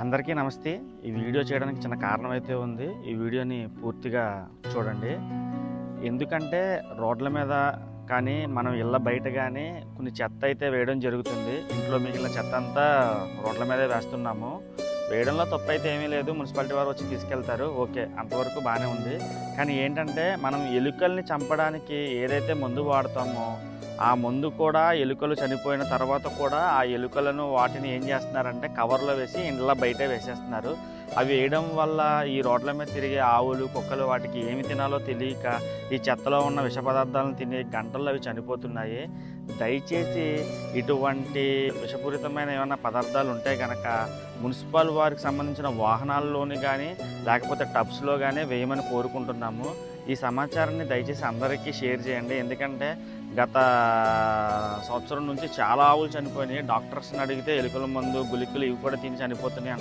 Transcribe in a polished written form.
అందరికీ నమస్తే. ఈ వీడియో చేయడానికి చిన్న కారణం అయితే ఉంది. ఈ వీడియోని పూర్తిగా చూడండి. ఎందుకంటే రోడ్ల మీద కానీ, మనం ఇళ్ళ బయట కానీ కొన్ని చెత్త అయితే వేయడం జరుగుతుంది. ఇంట్లో మిగిలిన చెత్త అంతా రోడ్ల మీదే వేస్తున్నాము. వేయడంలో తప్పైతే ఏమీ లేదు. మున్సిపాలిటీ వారు వచ్చి తీసుకెళ్తారు. ఓకే, అంతవరకు బాగానే ఉంది. కానీ ఏంటంటే మనం ఎలుకల్ని చంపడానికి ఏదైతే మందు వాడతామో ఆ మందు కూడా ఎలుకలు చనిపోయిన తర్వాత కూడా ఆ ఎలుకలను వాటిని ఏం చేస్తున్నారంటే కవర్లో వేసి ఇండ్ల బయటే వేసేస్తున్నారు. అవి వేయడం వల్ల ఈ రోడ్ల మీద తిరిగే ఆవులు, కుక్కలు వాటికి ఏమి తినాలో తెలియక ఈ చెత్తలో ఉన్న విష పదార్థాలను తిని గంటల్లో అవి చనిపోతున్నాయి. దయచేసి ఇటువంటి విషపూరితమైన ఏమైనా పదార్థాలు ఉంటే కనుక మున్సిపల్ వారికి సంబంధించిన వాహనాల్లోని కానీ లేకపోతే టబ్స్లో కానీ వేయమని కోరుకుంటున్నాము. ఈ సమాచారాన్ని దయచేసి అందరికీ షేర్ చేయండి. ఎందుకంటే గత సంవత్సరం నుంచి చాలా ఆవులు చనిపోయినాయి. డాక్టర్స్ని అడిగితే ఎలుకల మందు, గుళికలు ఇవి కూడా తిని చనిపోతున్నాయి.